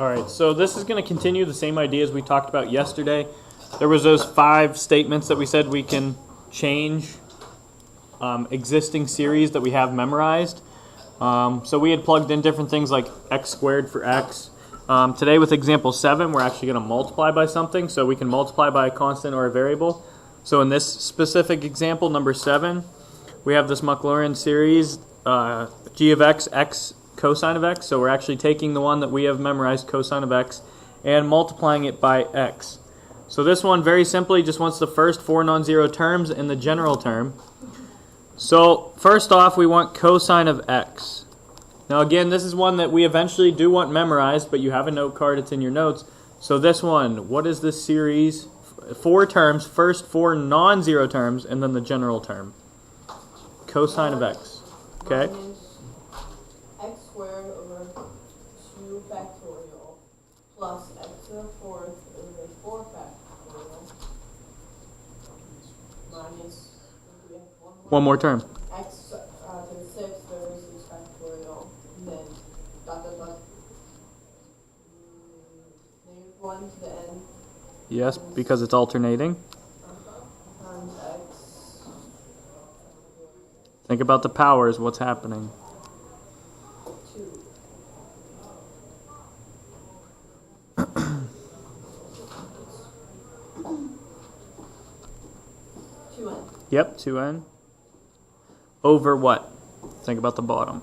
Alright, so this is going to continue the same ideas we talked about yesterday. There was those 5 statements that we said we can change existing series that we have memorized. So we had plugged in different things like x squared for x. Today with example 7, we're actually going to multiply by something, so we can multiply by a constant or a variable. So in this specific example, number 7, we have this Maclaurin series, g of x, x cosine of x. So we're actually taking the one that we have memorized, cosine of x, and multiplying it by x. So this one very simply just wants the first 4 non-zero terms in the general term. So first off, we want cosine of x. Now again, this is one that we eventually do want memorized, but you have a note card, it's in your notes. So this one, what is this series? 4 terms, first 4 non-zero terms, and then the general term. Cosine of x. Okay? X squared over 2 factorial plus x to the 4th over 4 factorial minus one more term. X to the 6th over 6 factorial, and then dot dot dot -1 to the n. Yes, because it's alternating. Times x. Think about the powers, what's happening. 2. Yep, 2n. Over what? Think about the bottom.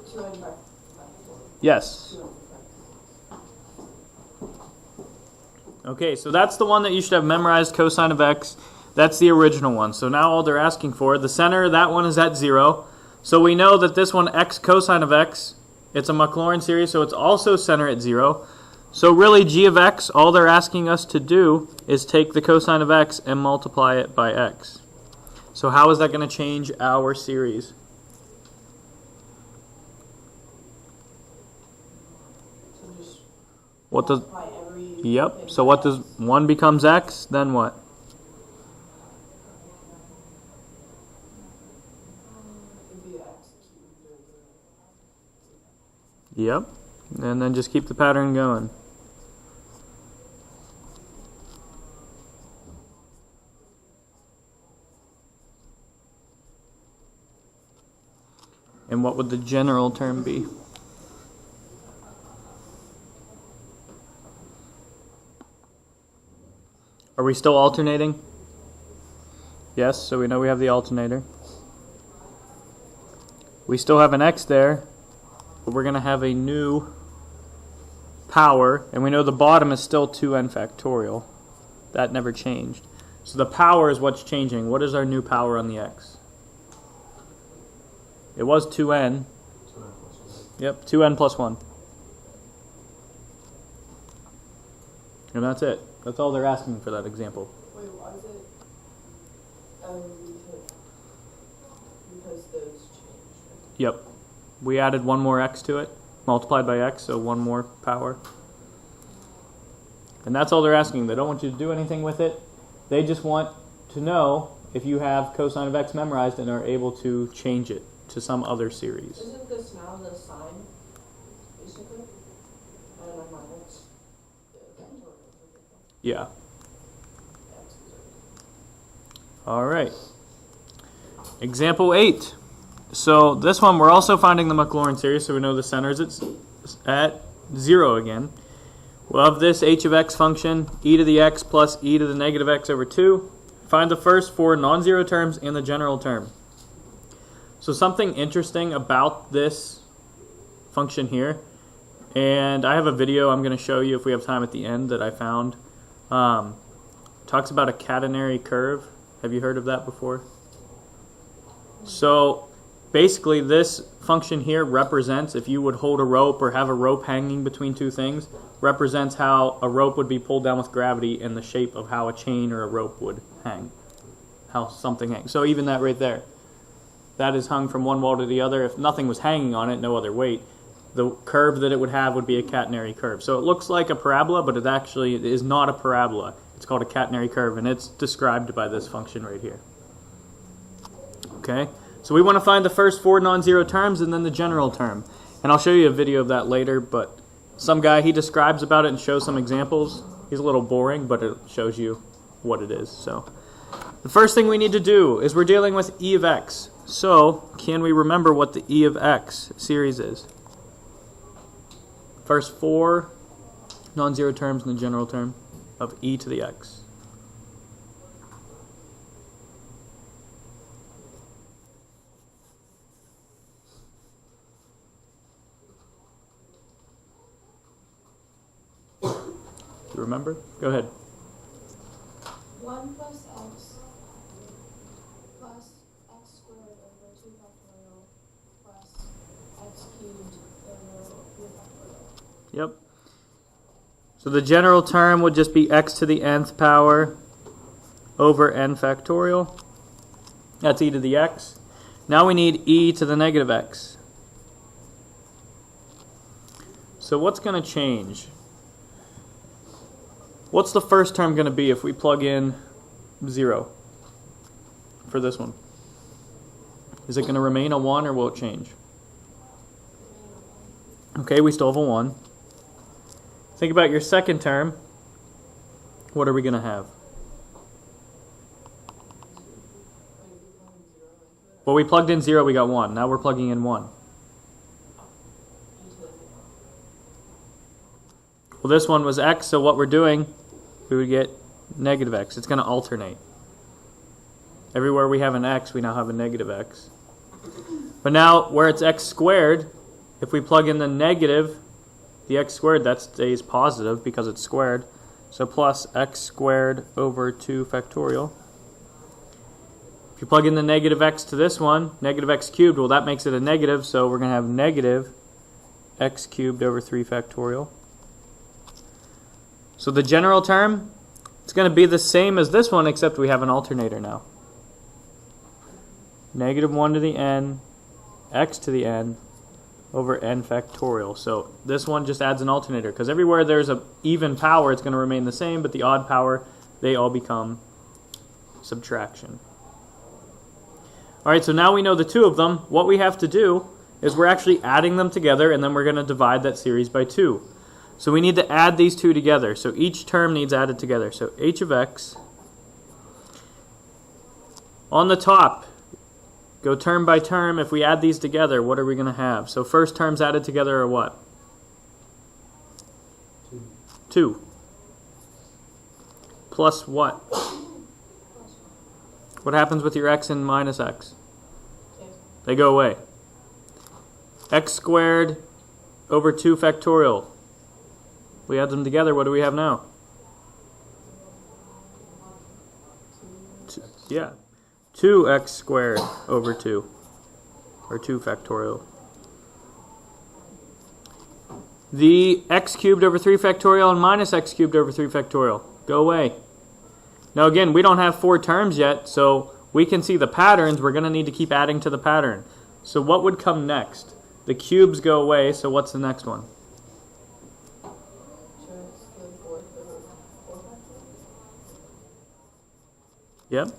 2n by 4. Yes. 2n by 6. Okay, so that's the one that you should have memorized, cosine of x. That's the original one. So now all they're asking for, the center, that one is at 0. So we know that this one, x cosine of x, it's a Maclaurin series, so it's also center at 0. So really, g of x, all they're asking us to do is take the cosine of x and multiply it by x. So how is that going to change our series? So just What does? multiply every Yep. thing So what by does 1 becomes x? Then what? It'd be x cubed over. Yep. And then just keep the pattern going. And what would the general term be? Are we still alternating? Yes, so we know we have the alternator. We still have an x there, but we're going to have a new power, and we know the bottom is still 2n factorial. That never changed. So the power is what's changing. What is our new power on the x? It was 2n. Yep, 2n plus 1. And that's it. That's all they're asking for that example. Wait, why is it? Because those changed. Right? Yep. We added one more x to it, multiplied by x, so one more power. And that's all they're asking. They don't want you to do anything with it. They just want to know if you have cosine of x memorized and are able to change it to some other series. Isn't this now the sign, basically? And then minus the factorial. Yeah. X is right. All right. Example 8. So this one, we're also finding the Maclaurin series, so we know the center is at 0 again. We'll have this h of x function, e to the x plus e to the negative x over 2. Find the first 4 non-zero terms and the general term. So something interesting about this function here, and I have a video I'm going to show you if we have time at the end that I found. Talks about a catenary curve. Have you heard of that before? So basically this function here represents, if you would hold a rope or have a rope hanging between two things, represents how a rope would be pulled down with gravity in the shape of how a chain or a rope would hang. How something hangs. So even that right there. That is hung from one wall to the other. If nothing was hanging on it, no other weight, the curve that it would have would be a catenary curve. So it looks like a parabola, but it actually is not a parabola. It's called a catenary curve, and it's described by this function right here. Okay? So we want to find the first 4 non-zero terms and then the general term. And I'll show you a video of that later, but some guy, he describes about it and shows some examples. He's a little boring, but it shows you what it is. So the first thing we need to do is we're dealing with e of x. So can we remember what the e of x series is? First four non-zero terms in the general term of e to the x. You remember? Go ahead. 1 plus x plus x squared over 2 factorial plus x cubed over 3 factorial. Yep. So the general term would just be x to the nth power over n factorial. That's e to the x. Now we need e to the negative x. So what's going to change? What's the first term going to be if we plug in 0 for this one? Is it going to remain a 1 or will it change? Okay, we still have a 1. Think about your second term. What are we going to have? Well, we plugged in 0, we got 1. Now we're plugging in 1. Well, this one was x, so what we're doing, we would get negative x. It's going to alternate. Everywhere we have an x, we now have a negative x. But now, where it's x squared, if we plug in the negative, the x squared, that stays positive because it's squared. So plus x squared over 2 factorial. If you plug in the negative x to this one, negative x cubed, well, that makes it a negative, so we're going to have negative x cubed over 3 factorial. So the general term, it's going to be the same as this one, except we have an alternator now. Negative 1 to the n, x to the n, over n factorial. So this one just adds an alternator, because everywhere there's an even power, it's going to remain the same, but the odd power, they all become subtraction. All right, so now we know the two of them. What we have to do is we're actually adding them together, and then we're going to divide that series by 2. So we need to add these two together. So each term needs added together. So h of x. On the top, go term by term. If we add these together, what are we going to have? So first terms added together are what? 2. Plus what? What happens with your x and minus x? They go away. X squared over 2 factorial. We add them together, what do we have now? Yeah, 2x squared over 2, or 2 factorial. The x cubed over 3 factorial and minus x cubed over 3 factorial go away. Now again, we don't have 4 terms yet, so we can see the patterns. We're going to need to keep adding to the pattern. So what would come next? The cubes go away, so what's the next one? Yep.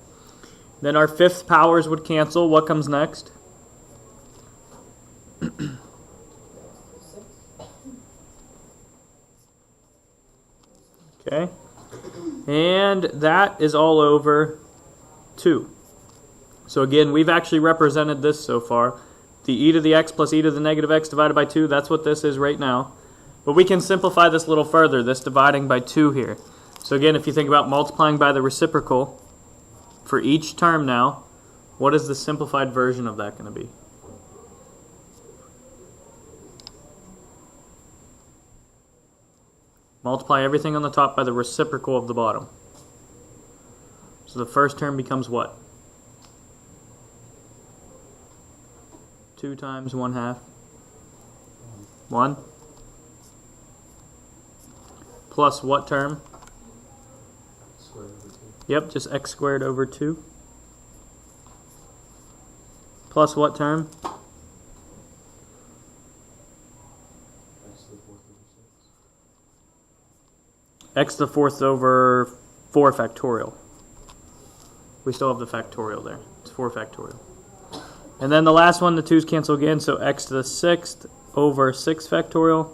Then our fifth powers would cancel. What comes next? Okay. And that is all over 2. So again, we've actually represented this so far. The e to the x plus e to the negative x divided by 2, that's what this is right now. But we can simplify this a little further, this dividing by 2 here. So again, if you think about multiplying by the reciprocal, for each term now, what is the simplified version of that going to be? Multiply everything on the top by the reciprocal of the bottom. So the first term becomes what? 2 times 1/2. 1. Plus what term? Yep, just x squared over 2. Plus what term? X to the fourth over 4 factorial. We still have the factorial there. It's 4 factorial. And then the last one, the 2's cancel again, so x to the 6th over 6 factorial.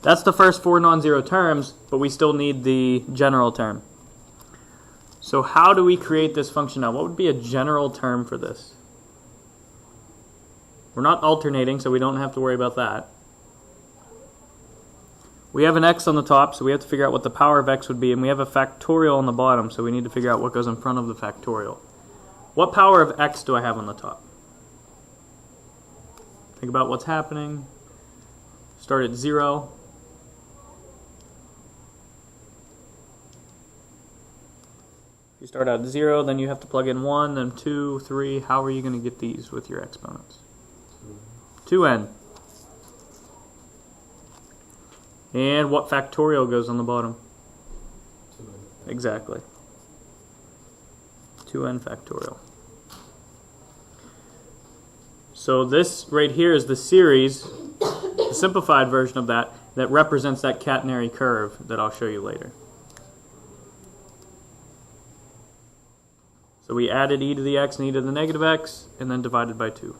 That's the first 4 non-zero terms, but we still need the general term. So how do we create this function now? What would be a general term for this? We're not alternating, so we don't have to worry about that. We have an x on the top, so we have to figure out what the power of x would be, and we have a factorial on the bottom, so we need to figure out what goes in front of the factorial. What power of x do I have on the top? Think about what's happening. Start at 0. If you start out at 0, then you have to plug in 1, then 2, 3. How are you going to get these with your exponents? 2n. And what factorial goes on the bottom? 2n. Exactly. 2n factorial. So this right here is the series, the simplified version of that represents that catenary curve that I'll show you later. So we added e to the x and e to the negative x, and then divided by 2.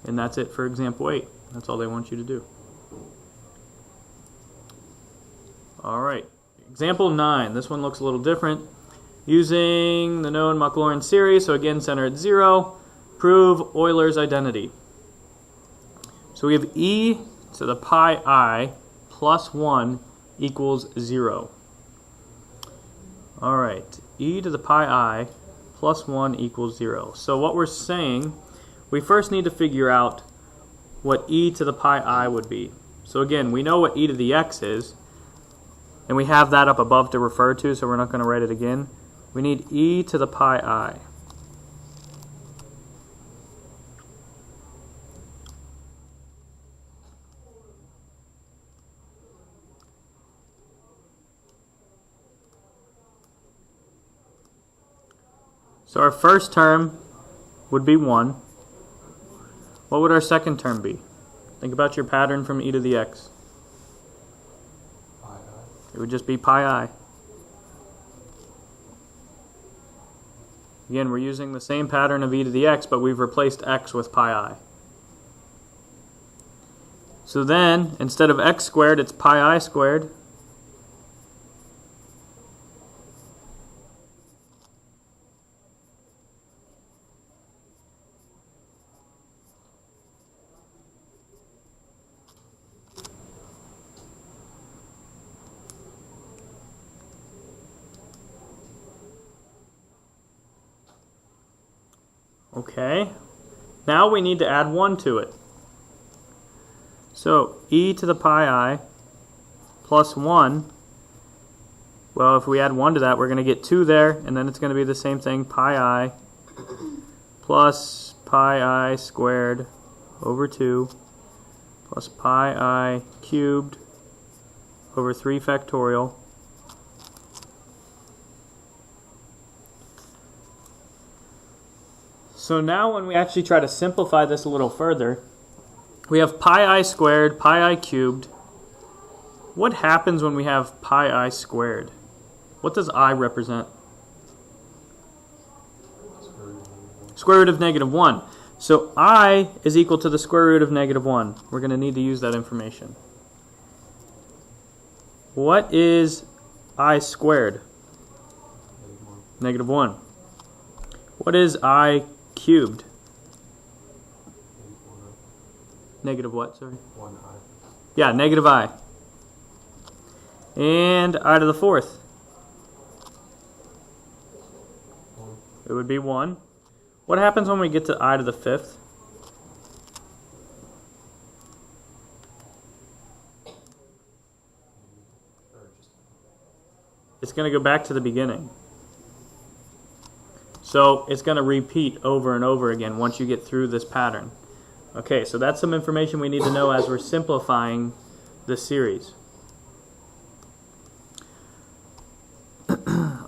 And that's it for example 8. That's all they want you to do. Alright, example 9. This one looks a little different. Using the known Maclaurin series, so again center at 0, prove Euler's identity. So we have e to the pi I plus 1 equals 0. Alright, e to the pi I plus 1 equals 0. So what we're saying, we first need to figure out what e to the pi I would be. So again, we know what e to the x is, and we have that up above to refer to, so we're not going to write it again. We need e to the pi I. So our first term would be 1. What would our second term be? Think about your pattern from e to the x. Pi I. It would just be pi I. Again, we're using the same pattern of e to the x, but we've replaced x with pi I. So then, instead of x squared, it's pi I squared. Okay, now we need to add 1 to it. So e to the pi I plus 1, well, if we add 1 to that, we're going to get 2 there, and then it's going to be the same thing, pi I plus pi I squared over 2 plus pi I cubed over 3 factorial. So now when we actually try to simplify this a little further, we have pi I squared, pi I cubed. What happens when we have pi I squared? What does I represent? Square root of negative 1. So I is equal to the square root of negative 1. We're going to need to use that information. What is I squared? Negative 1. What is I cubed? Negative what, sorry? 1i. Yeah, negative I. And I to the 4th. 1. It would be 1. What happens when we get to I to the 5th? It's going to go back to the beginning. So it's going to repeat over and over again once you get through this pattern. Okay, so that's some information we need to know as we're simplifying this series.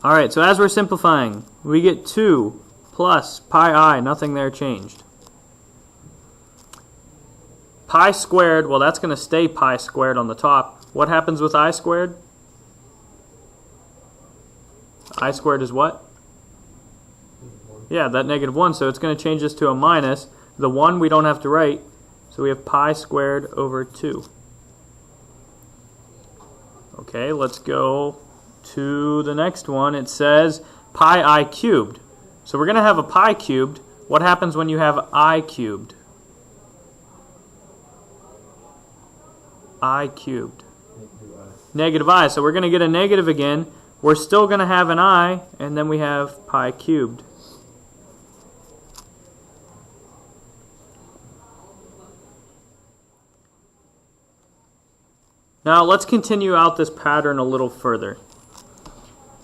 Alright, so as we're simplifying, we get 2 plus pi I, nothing there changed. Pi squared, well that's going to stay pi squared on the top. What happens with I squared? I squared is what? 1. Yeah, that negative 1, so it's going to change this to a minus. The 1 we don't have to write, so So we have pi squared over 2. Okay, let's go to the next one. It says pi I cubed. So we're going to have a pi cubed. What happens when you have I cubed? I cubed. Negative I. So we're going to get a negative again. We're still going to have an I, and then we have pi cubed. Now let's continue out this pattern a little further.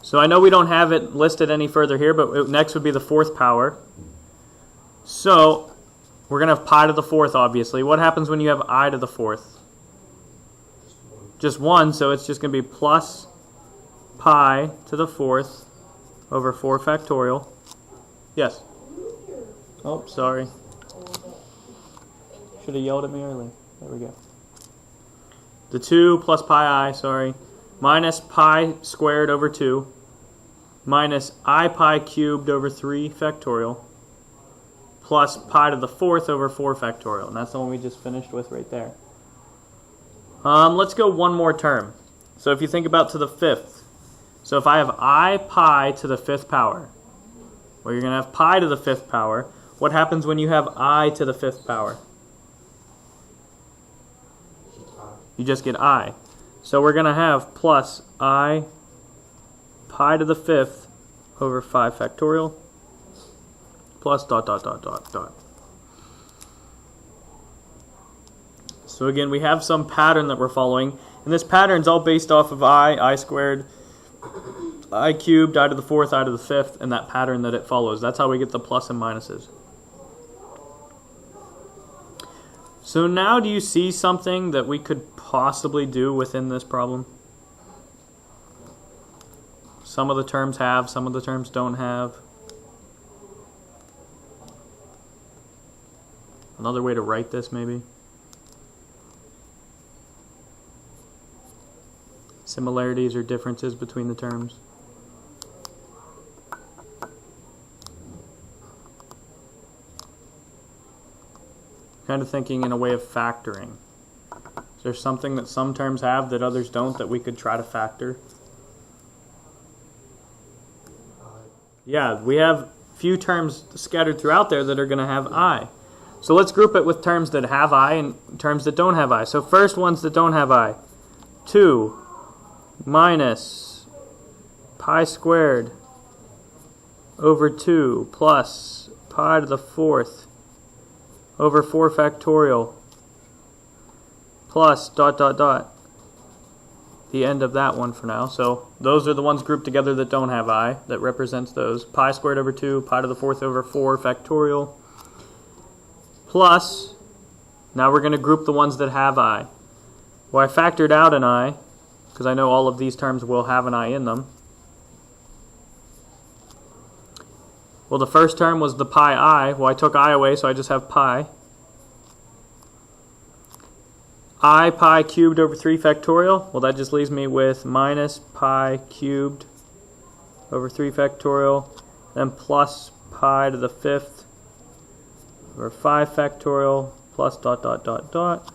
So I know we don't have it listed any further here, but next would be the fourth power. So we're going to have pi to the fourth, obviously. What happens when you have I to the fourth? Just 1, so it's just going to be plus pi to the fourth over 4 factorial. Yes? Oh, sorry. Should have yelled at me earlier. There we go. The 2 plus pi I, sorry, minus pi squared over 2, minus I pi cubed over 3 factorial, plus pi to the fourth over 4 factorial. And that's the one we just finished with right there. Let's go one more term. So if you think about to the fifth. So if I have I pi to the fifth power, well, you're going to have pi to the fifth power. What happens when you have I to the fifth power? You just get I. So we're going to have plus I pi to the fifth over 5 factorial plus dot, dot, dot, dot, dot. So again, we have some pattern that we're following. And this pattern is all based off of I squared, I cubed, I to the fourth, I to the fifth, and that pattern that it follows. That's how we get the plus and minuses. So now do you see something that we could possibly do within this problem? Some of the terms have, some of the terms don't have. Another way to write this maybe. Similarities or differences between the terms. Kind of thinking in a way of factoring. Is there something that some terms have that others don't that we could try to factor? Yeah, we have few terms scattered throughout there that are going to have I. So let's group it with terms that have I and terms that don't have I. So first ones that don't have I. 2 minus pi squared over 2 plus pi to the fourth over 4 factorial plus dot dot dot. The end of that one for now. So those are the ones grouped together that don't have I. That represents those. Pi squared over 2, pi to the fourth over 4 factorial plus, now we're going to group the ones that have I. Well, I factored out an I because I know all of these terms will have an I in them. Well, the first term was the pi I. Well, I took I away, so I just have pi. I pi cubed over 3 factorial. Well, that just leaves me with minus pi cubed over 3 factorial. Then plus pi to the fifth over 5 factorial plus dot dot dot dot.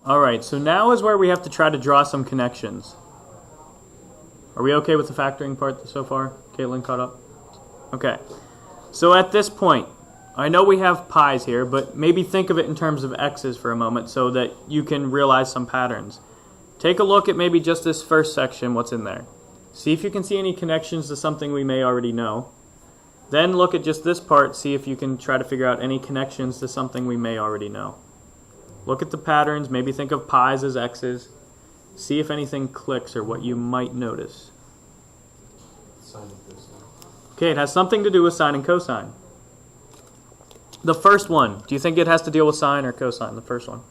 Alright, so now is where we have to try to draw some connections. Are we okay with the factoring part so far? Caitlin caught up? Okay. So at this point, I know we have pi's here, but maybe think of it in terms of x's for a moment so that you can realize some patterns. Take a look at maybe just this first section, what's in there. See if you can see any connections to something we may already know. Then look at just this part, see if you can try to figure out any connections to something we may already know. Look at the patterns, maybe think of pi's as x's. See if anything clicks or what you might notice. Sine and cosine. Okay, it has something to do with sine and cosine. The first one, do you think it has to deal with sine or cosine, the first one?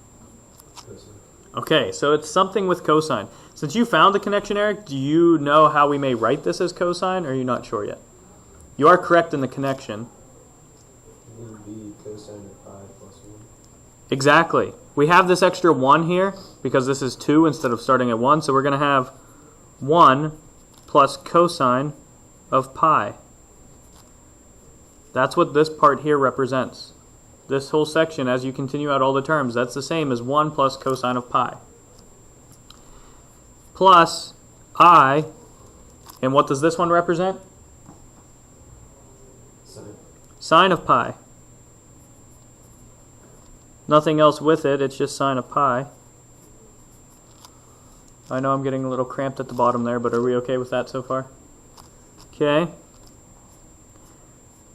Cosine. Okay, so it's something with cosine. Since you found the connection, Eric, do you know how we may write this as cosine, or are you not sure yet? You are correct in the connection. It would be cosine of pi plus 1. Exactly. We have this extra 1 here because this is 2 instead of starting at 1. So we're going to have 1 plus cosine of pi. That's what this part here represents. This whole section, as you continue out all the terms, that's the same as 1 plus cosine of pi. Plus I, and what does this one represent? Sine. Sine of pi. Nothing else with it, it's just sine of pi. I know I'm getting a little cramped at the bottom there, but are we okay with that so far? Okay.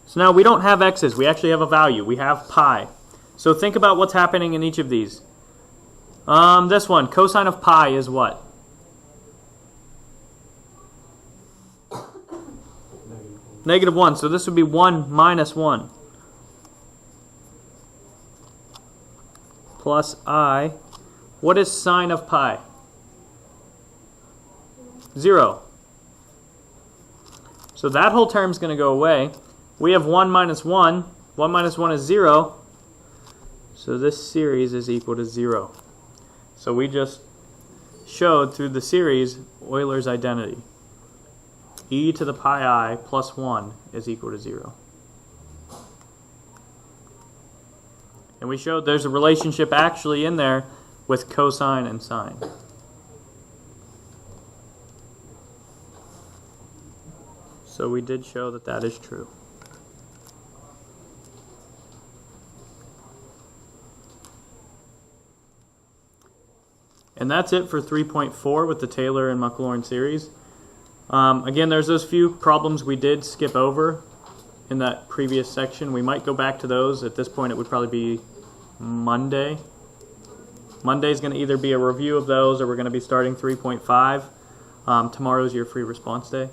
So now we don't have x's, we actually have a value. We have pi. So think about what's happening in each of these. This one, cosine of pi is what? Negative 1. one. So this would be 1 minus 1. Plus I. What is sine of pi? 0. So that whole term is going to go away. We have 1 minus 1. 1 minus 1 is 0. So this series is equal to 0. So we just showed through the series Euler's identity. E to the pi I plus 1 is equal to 0. And we showed there's a relationship actually in there with cosine and sine. So we did show that that is true. And that's it for 3.4 with the Taylor and Maclaurin series. Again, there's those few problems we did skip over in that previous section. We might go back to those. At this point, it would probably be Monday. Monday is going to either be a review of those or we're going to be starting 3.5. Tomorrow's your free response day.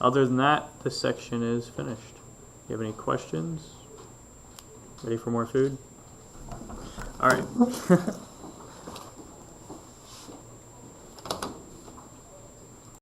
Other than that, this section is finished. You have any questions? Ready for more food? All right.